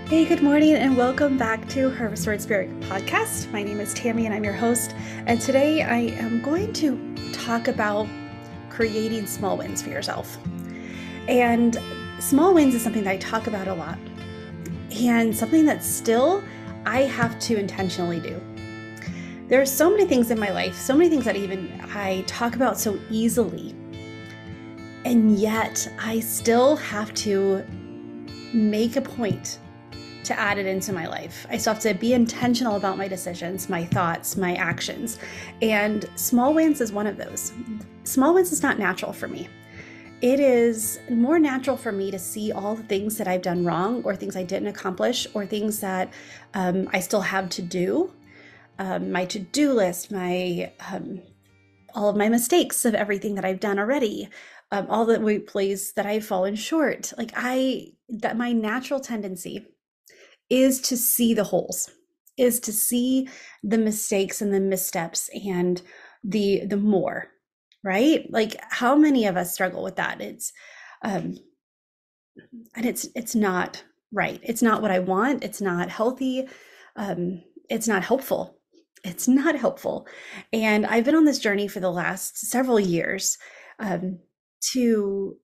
Hey, good morning, and welcome back to Her Restored Spirit podcast. My name is Tammy, and I'm your host. And today I am going to talk about creating small wins for yourself. And small wins is something that I talk about a lot, and something that still I have to intentionally do. There are so many things in my life, so many things that I talk about so easily, and yet I still have to make a point to add it into my life. I still have to be intentional about my decisions, my thoughts, my actions. And small wins is one of those. Small wins is not natural for me. It is more natural for me to see all the things that I've done wrong, or things I didn't accomplish, or things that I still have to do. My to-do list, all of my mistakes of everything that I've done already, all the ways that I've fallen short. That my natural tendency is to see the holes, is to see the mistakes and the missteps and the more, right? Like, how many of us struggle with that? And it's not right. It's not what I want. It's not healthy. It's not helpful. It's not helpful. And I've been on this journey for the last several years to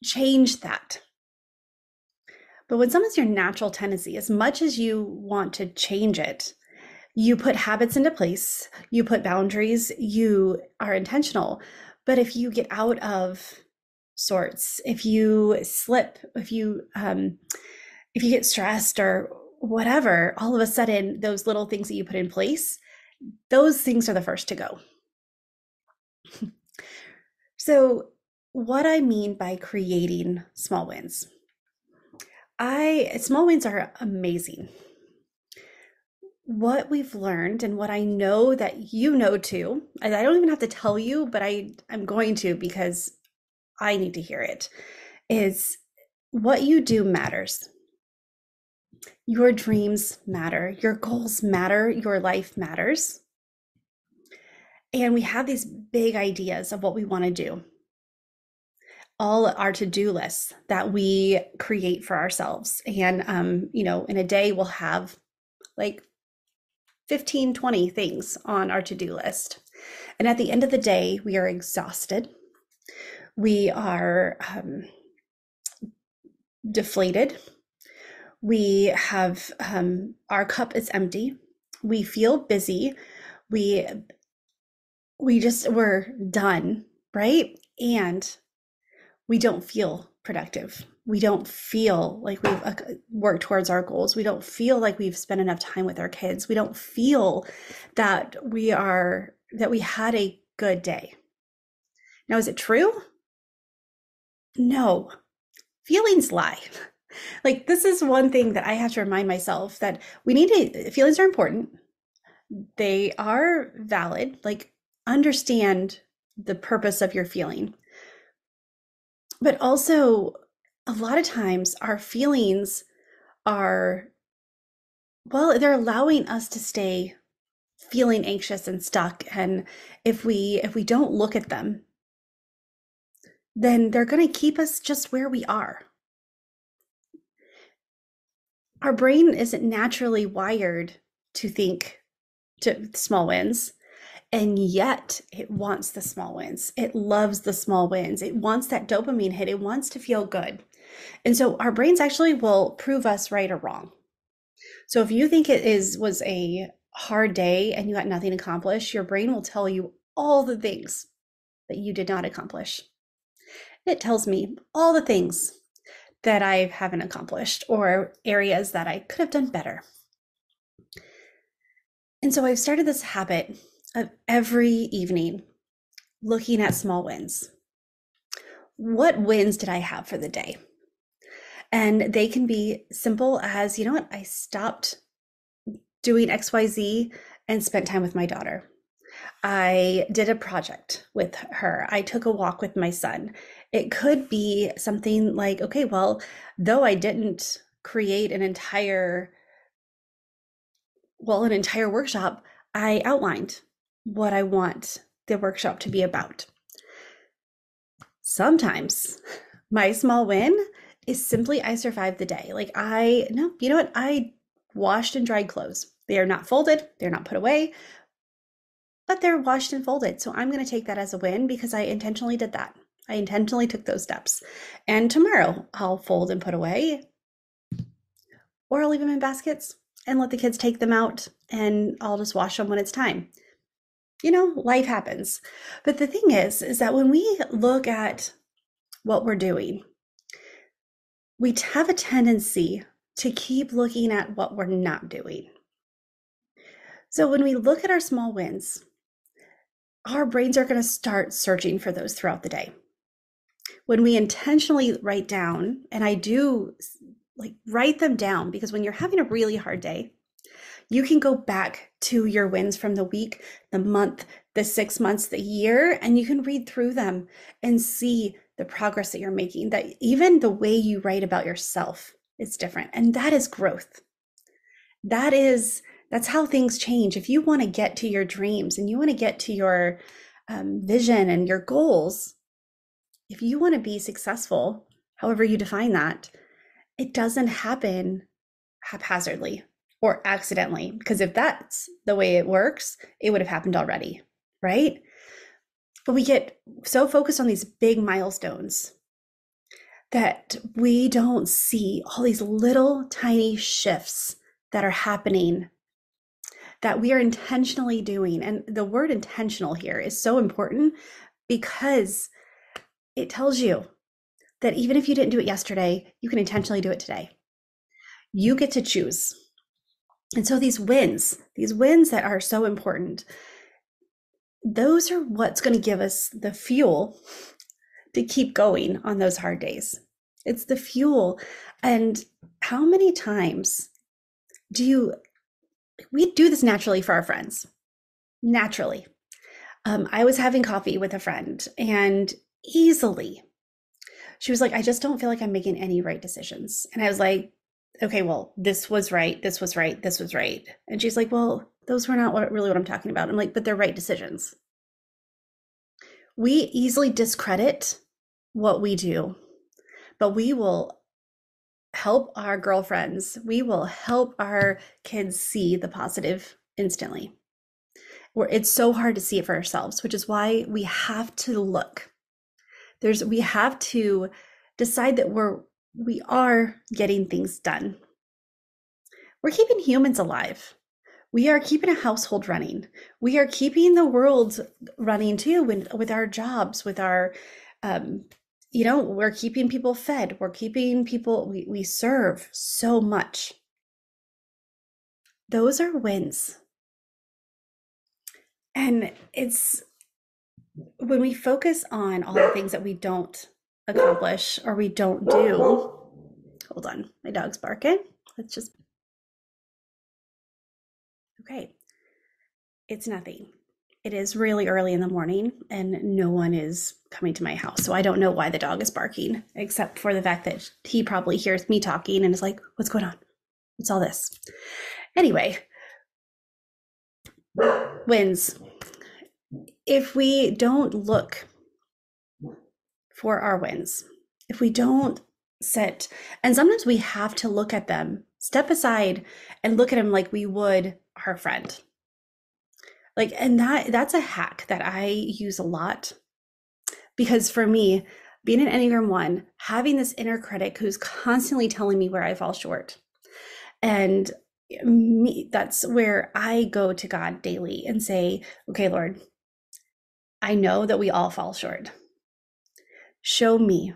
change that. But when someone's your natural tendency, as much as you want to change it, you put habits into place, you put boundaries, you are intentional. But if you get out of sorts, if you slip, if you get stressed or whatever, all of a sudden those little things that you put in place, those things are the first to go. So what I mean by creating small wins. Small wins are amazing. What we've learned, and what I know that you know too, and I don't even have to tell you, but I'm going to, because I need to hear it, is what you do matters. Your dreams matter, your goals matter, your life matters. And we have these big ideas of what we want to do. All our to-do lists that we create for ourselves. And, in a day we'll have like 15, 20 things on our to-do list. And at the end of the day, we are exhausted. We are deflated. We have, our cup is empty. We feel busy. We're done, right? And we don't feel productive. We don't feel like we've worked towards our goals. We don't feel like we've spent enough time with our kids. We don't feel that we had a good day. Now, is it true? No. Feelings lie. Like, this is one thing that I have to remind myself, that feelings are important. They are valid. Like, understand the purpose of your feeling. But also, a lot of times our feelings they're allowing us to stay feeling anxious and stuck. And if we don't look at them, then they're going to keep us just where we are. Our brain isn't naturally wired to think to small wins. And yet it wants the small wins. It loves the small wins. It wants that dopamine hit. It wants to feel good. And so our brains actually will prove us right or wrong. So if you think was a hard day and you got nothing accomplished, your brain will tell you all the things that you did not accomplish. It tells me all the things that I haven't accomplished, or areas that I could have done better. And so I've started this habit of every evening looking at small wins. What wins did I have for the day? And they can be simple as, you know what, I stopped doing XYZ and spent time with my daughter. I did a project with her. I took a walk with my son. It could be something like, okay, well, though I didn't create an entire workshop, I outlined what I want the workshop to be about. Sometimes my small win is simply I survived the day. Like I, no, you know what? I washed and dried clothes. They are not folded, they're not put away, but they're washed and folded. So I'm going to take that as a win because I intentionally did that. I intentionally took those steps. And tomorrow I'll fold and put away, or I'll leave them in baskets and let the kids take them out and I'll just wash them when it's time. Life happens. But the thing is that when we look at what we're doing, we have a tendency to keep looking at what we're not doing. So when we look at our small wins, our brains are going to start searching for those throughout the day. When we intentionally write down, and I do like write them down, because when you're having a really hard day, you can go back to your wins from the week, the month, the 6 months, the year, and you can read through them and see the progress that you're making, that even the way you write about yourself is different. And that is growth. That's how things change. If you want to get to your dreams and you want to get to your vision and your goals, if you want to be successful, however you define that, it doesn't happen haphazardly or accidentally, because if that's the way it works, it would have happened already, right? But we get so focused on these big milestones that we don't see all these little tiny shifts that are happening that we are intentionally doing. And the word intentional here is so important because it tells you that even if you didn't do it yesterday, you can intentionally do it today. You get to choose. And so these wins that are so important, those are what's going to give us the fuel to keep going on those hard days. It's the fuel. And how many times we do this naturally for our friends? Naturally. I was having coffee with a friend and easily she was like, I just don't feel like I'm making any right decisions. And I was like, okay, well, this was right, this was right, this was right. And she's like, well, those were not really what I'm talking about. I'm like, but they're right decisions. We easily discredit what we do, but we will help our girlfriends, we will help our kids see the positive instantly. It's so hard to see it for ourselves, which is why we have to look. We have to decide that we are getting things done. We're keeping humans alive. We are keeping a household running. We are keeping the world running too with our jobs, with our, we're keeping people fed. We're keeping people, we serve so much. Those are wins. And it's when we focus on all the things that we don't accomplish or we don't do. Hold on, my dog's barking. Okay. It's nothing. It is really early in the morning and no one is coming to my house. So I don't know why the dog is barking, except for the fact that he probably hears me talking and is like, what's going on? What's all this? Anyway, wins. If we don't look for our wins, if we don't set, and sometimes we have to look at them, step aside and look at them like we would our friend. Like, and that's a hack that I use a lot, because for me, being an Enneagram 1, having this inner critic who's constantly telling me where I fall short, and that's where I go to God daily and say, okay, Lord, I know that we all fall short. Show me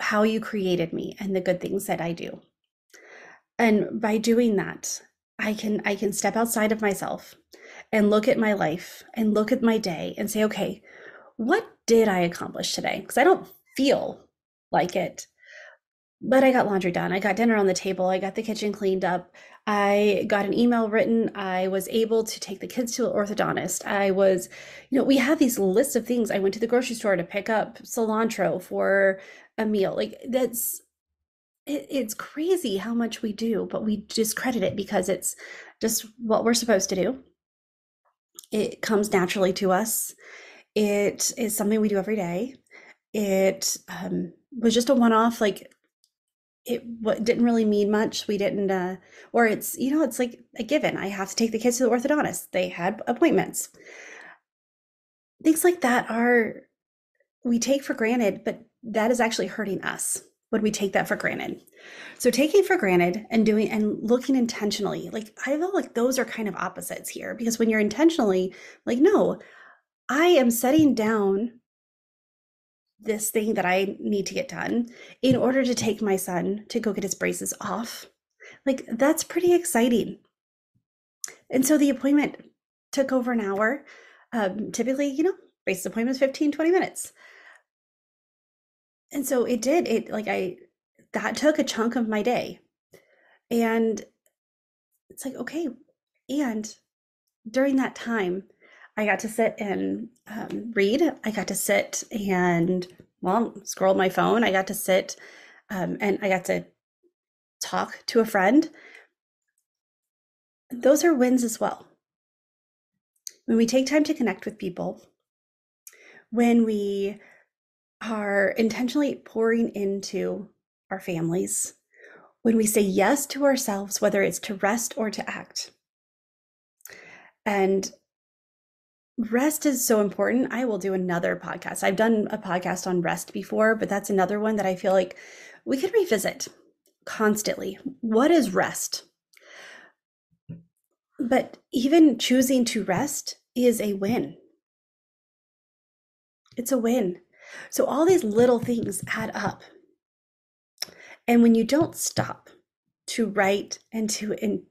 how you created me and the good things that I do. And by doing that, I can step outside of myself and look at my life and look at my day and say, okay, what did I accomplish today? Because I don't feel like it, but I got laundry done. I got dinner on the table. I got the kitchen cleaned up. I got an email written. I was able to take the kids to an orthodontist. I was, we have these lists of things. I went to the grocery store to pick up cilantro for a meal. Like it's crazy how much we do, but we discredit it because it's just what we're supposed to do. It comes naturally to us. It is something we do every day. It was just a one-off, like didn't really mean much. We didn't, or it's, it's like a given. I have to take the kids to the orthodontist. They had appointments. Things like that we take for granted, but that is actually hurting us when we take that for granted. So taking for granted and doing and looking intentionally, like I feel like those are kind of opposites here, because when you're intentionally like, no, I am setting down this thing that I need to get done in order to take my son to go get his braces off. Like that's pretty exciting. And so the appointment took over an hour. Typically, braces appointments 15, 20 minutes. And so it did, that took a chunk of my day. And it's like, okay. And during that time, I got to sit and read. I got to sit and, scroll my phone. I got to sit and I got to talk to a friend. Those are wins as well. When we take time to connect with people, when we are intentionally pouring into our families, when we say yes to ourselves, whether it's to rest or to act. And rest is so important. I will do another podcast. I've done a podcast on rest before, but that's another one that I feel like we could revisit constantly. What is rest? But even choosing to rest is a win. It's a win. So all these little things add up. And when you don't stop to write and to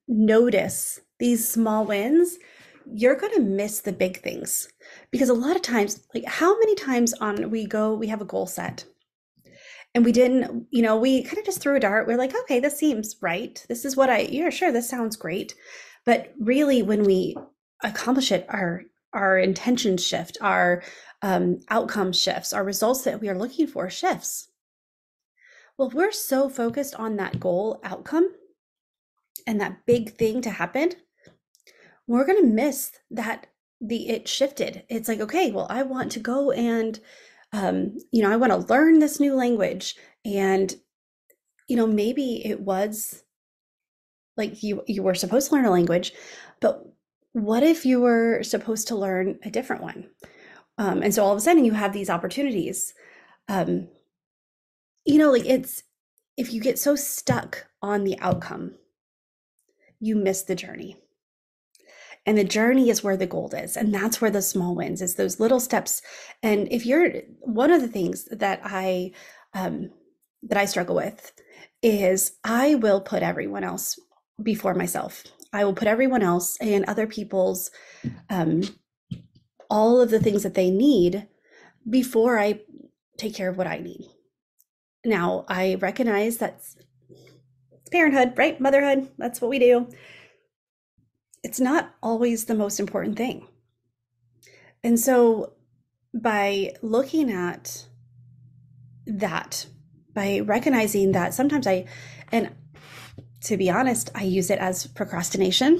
notice these small wins, you're going to miss the big things. Because a lot of times, like how many times we have a goal set and we didn't, we kind of just threw a dart. We're like, okay, this seems right. This is what sure, this sounds great. But really when we accomplish it, our intentions shift, our outcome shifts, our results that we are looking for shifts. Well, we're so focused on that goal outcome and that big thing to happen, we're going to miss that it shifted. It's like, okay, well, I want to go and, I want to learn this new language. And, maybe it was like you were supposed to learn a language, but what if you were supposed to learn a different one? And so all of a sudden you have these opportunities. If you get so stuck on the outcome, you miss the journey. And the journey is where the gold is. And that's where the small wins is, those little steps. And one of the things that I struggle with is I will put everyone else before myself. I will put everyone else and other people's, all of the things that they need before I take care of what I need. Now, I recognize that's parenthood, right? Motherhood, that's what we do. It's not always the most important thing. And so by looking at that, by recognizing that sometimes and to be honest, I use it as procrastination.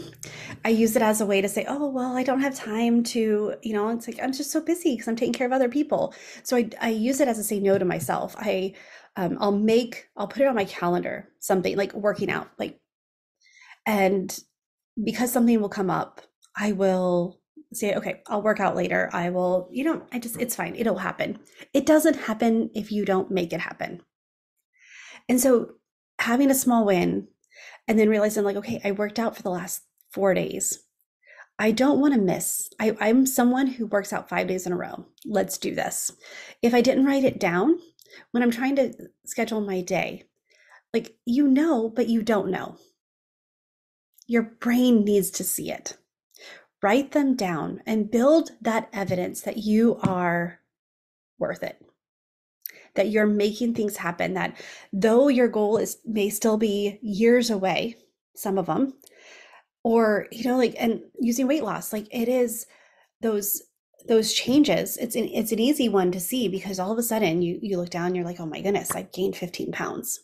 I use it as a way to say, oh, well, I don't have time to, it's like, I'm just so busy because I'm taking care of other people. So I use it as a say no to myself. I'll put it on my calendar, something like working out, and because something will come up, I will say, okay, I'll work out later. I will, it's fine. It'll happen. It doesn't happen if you don't make it happen. And so having a small win and then realizing okay, I worked out for the last 4 days. I don't want to miss. I'm someone who works out 5 days in a row. Let's do this. If I didn't write it down, when I'm trying to schedule my day, but you don't know. Your brain needs to see it. Write them down and build that evidence that you are worth it, that you're making things happen, that though your goal may still be years away, some of them, or, and using weight loss, it is those changes. It's an easy one to see because all of a sudden you look down, you're like, oh my goodness, I've gained 15 pounds.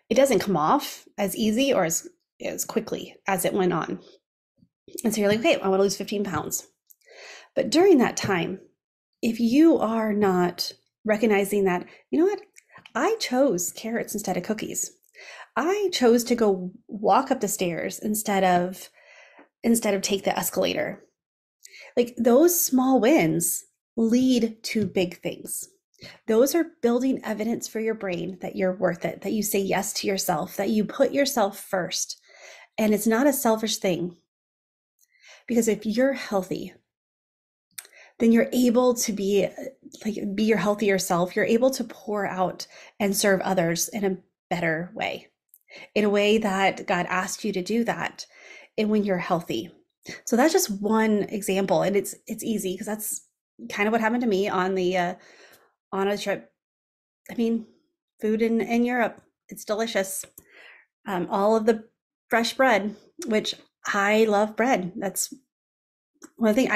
It doesn't come off as easy or as quickly as it went on. And so you're like, okay, I want to lose 15 pounds. But during that time, if you are not recognizing that, I chose carrots instead of cookies. I chose to go walk up the stairs instead of take the escalator. Like those small wins lead to big things. Those are building evidence for your brain that you're worth it, that you say yes to yourself, that you put yourself first. And it's not a selfish thing. Because if you're healthy, then you're able to be your healthier self. You're able to pour out and serve others in a better way, in a way that God asked you to do that, and when you're healthy. So that's just one example, and it's easy because that's kind of what happened to me on a trip. I mean, food in Europe, it's delicious. All of the fresh bread, which I love bread. That's one thing.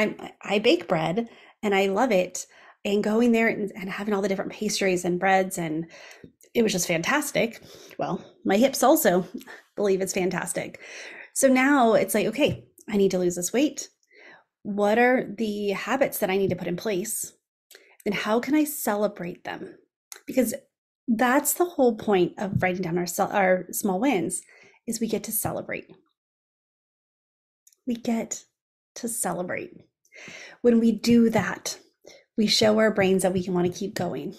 I bake bread and I love it. And going there and having all the different pastries and breads, and it was just fantastic. Well, my hips also believe it's fantastic. So now it's like, okay, I need to lose this weight. What are the habits that I need to put in place? And how can I celebrate them? Because that's the whole point of writing down our small wins, is we get to celebrate. We get to celebrate. When we do that, we show our brains that we want to keep going.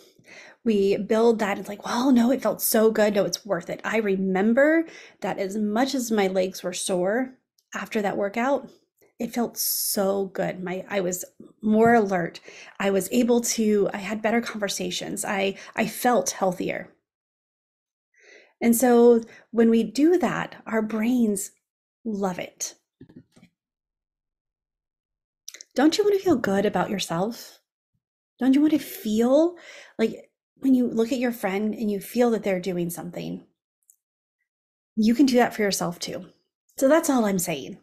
We build that. It's like, well, no, it felt so good. No, it's worth it. I remember that as much as my legs were sore after that workout, it felt so good. I was more alert. I had better conversations. I felt healthier. And so when we do that, our brains love it. Don't you want to feel good about yourself? Don't you want to feel like when you look at your friend and you feel that they're doing something, you can do that for yourself too. So that's all I'm saying,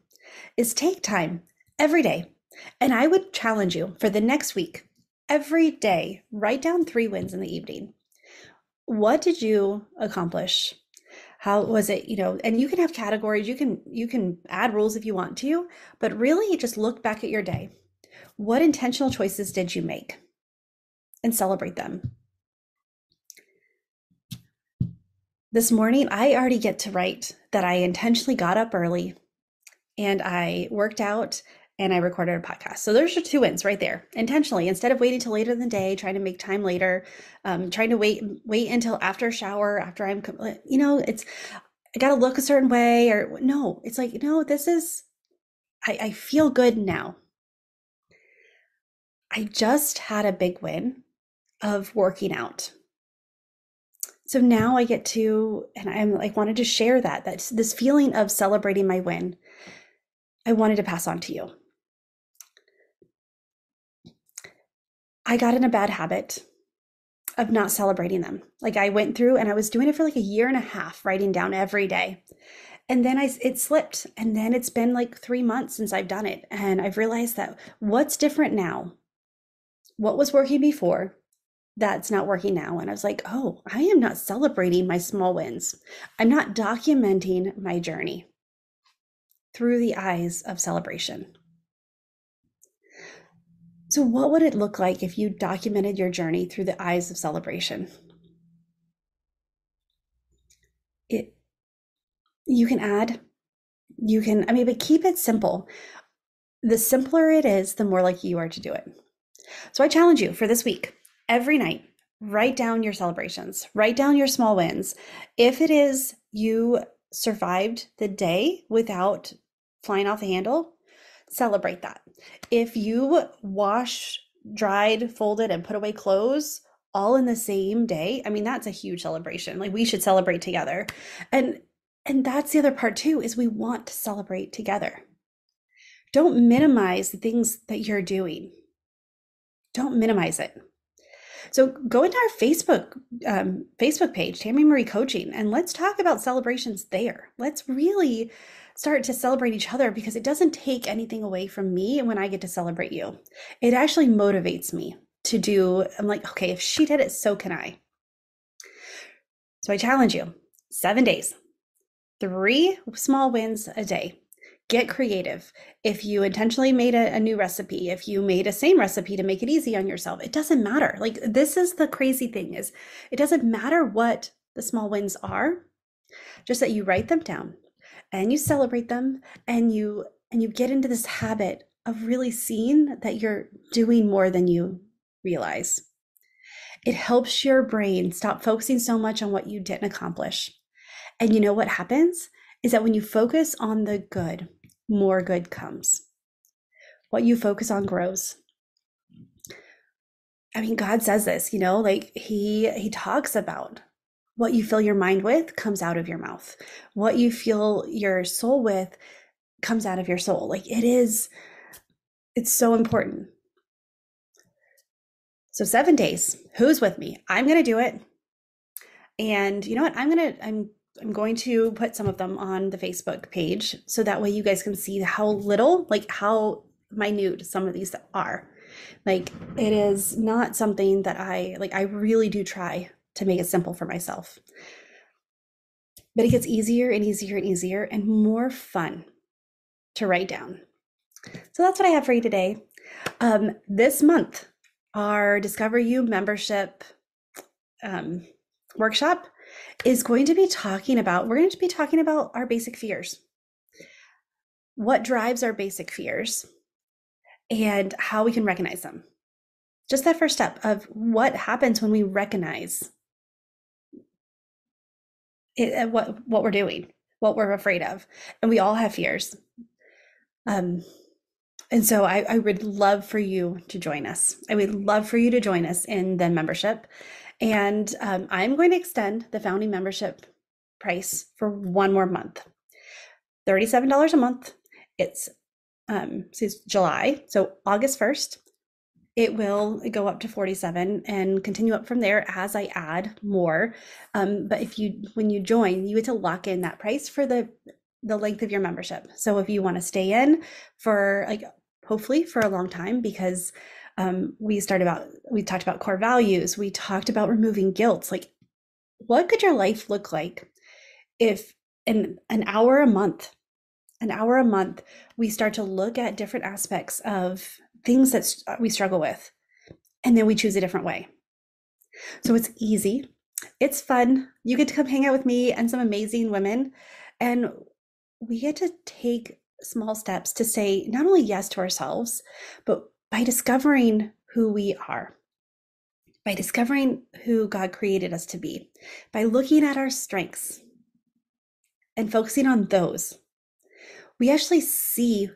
is take time every day. And I would challenge you for the next week, every day, write down 3 wins in the evening. What did you accomplish? How was it, and you can have categories, you can add rules if you want to, but really just look back at your day. What intentional choices did you make? And celebrate them. This morning, I already get to write that I intentionally got up early and I worked out and I recorded a podcast. So there's your 2 wins right there, intentionally, instead of waiting till later in the day, trying to make time later, trying to wait until after a shower, after I got to look a certain way, or no, it's like, no, I feel good now. I just had a big win of working out. So now I get to, and I'm like, wanted to share that's this feeling of celebrating my win. I wanted to pass on to you. I got in a bad habit of not celebrating them. Like I went through and I was doing it for like a year and a half, writing down every day. And then it slipped. And then it's been like 3 months since I've done it. And I've realized that what's different now, what was working before, that's not working now. And I was like, oh, I am not celebrating my small wins. I'm not documenting my journey through the eyes of celebration. So what would it look like if you documented your journey through the eyes of celebration? But keep it simple. The simpler it is, the more likely you are to do it. So I challenge you for this week, every night, write down your celebrations, write down your small wins. If it is you survived the day without flying off the handle, celebrate that. If you washed, dried, folded, and put away clothes all in the same day, that's a huge celebration. Like we should celebrate together. And that's the other part too, is we want to celebrate together. Don't minimize the things that you're doing. Don't minimize it. So go into our Facebook page, Tammy Marie Coaching, and let's talk about celebrations there. Let's really start to celebrate each other, because it doesn't take anything away from me when I get to celebrate you. It actually motivates me to do. I'm like, okay, if she did it, so can I. So I challenge you, 7 days, 3 small wins a day. Get creative. If you intentionally made a new recipe, if you made a same recipe to make it easy on yourself, it doesn't matter. Like, this is the crazy thing, is it doesn't matter what the small wins are, just that you write them down and you celebrate them, and you get into this habit of really seeing that you're doing more than you realize. It helps your brain stop focusing so much on what you didn't accomplish. And you know what happens is that when you focus on the good, more good comes. What you focus on grows. I mean, God says this, like he talks about what you fill your mind with comes out of your mouth. What you fill your soul with comes out of your soul. Like, it's so important. So 7 days, who's with me? I'm going to do it. And you know what? I'm going to put some of them on the Facebook page, so that way you guys can see how little, like how minute some of these are. Like, it is not something that I really do try to make it simple for myself. But it gets easier and easier and easier and more fun to write down. So that's what I have for you today. This month, our Discover You membership workshop is going to be talking about, our basic fears. What drives our basic fears and how we can recognize them. Just that first step of what happens when we recognize it, what we're doing, what we're afraid of. And we all have fears. And so I would love for you to join us. I would love for you to join us in the membership. And I'm going to extend the founding membership price for one more month. $37 a month. It's July, so August 1st. It will go up to $47 and continue up from there as I add more. But when you join, you get to lock in that price for the length of your membership. So if you want to stay in for hopefully for a long time, because we talked about core values. We talked about removing guilt. Like, what could your life look like if in an hour a month, we start to look at different aspects of things that we struggle with, and then we choose a different way. So it's easy. It's fun. You get to come hang out with me and some amazing women, and we get to take small steps to say not only yes to ourselves, but by discovering who we are, by discovering who God created us to be, by looking at our strengths and focusing on those, we actually see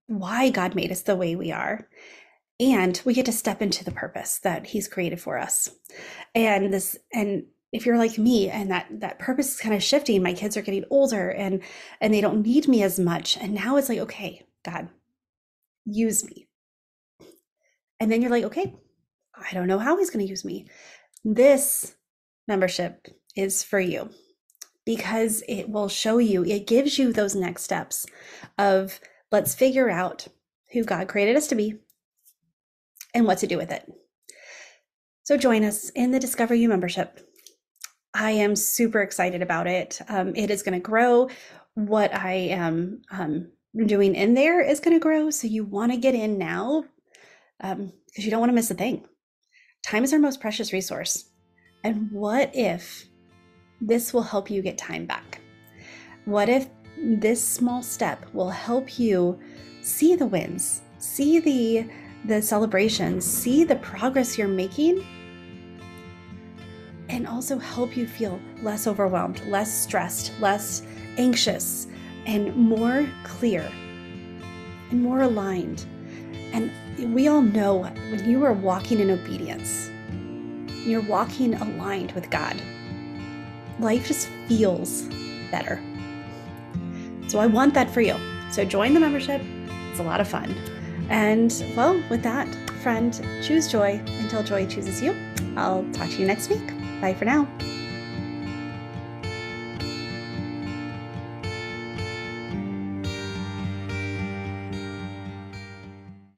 why God made us the way we are. And we get to step into the purpose that He's created for us. And if you're like me and that purpose is kind of shifting, my kids are getting older and they don't need me as much. And now it's like, okay, God, use me. And then you're like, okay, I don't know how He's going to use me. This membership is for you, because it will show you, it gives you those next steps of, let's figure out who God created us to be and what to do with it. So join us in the Discover You membership. I am super excited about it. It is going to grow. What I am doing in there is going to grow. So you want to get in now, because you don't want to miss a thing. Time is our most precious resource. And what if this will help you get time back? What if this small step will help you see the wins, see the celebrations, see the progress you're making, and also help you feel less overwhelmed, less stressed, less anxious, and more clear and more aligned. And we all know when you are walking in obedience, you're walking aligned with God, life just feels better. So I want that for you. So join the membership. It's a lot of fun. And well, with that, friend, choose joy until joy chooses you. I'll talk to you next week. Bye for now.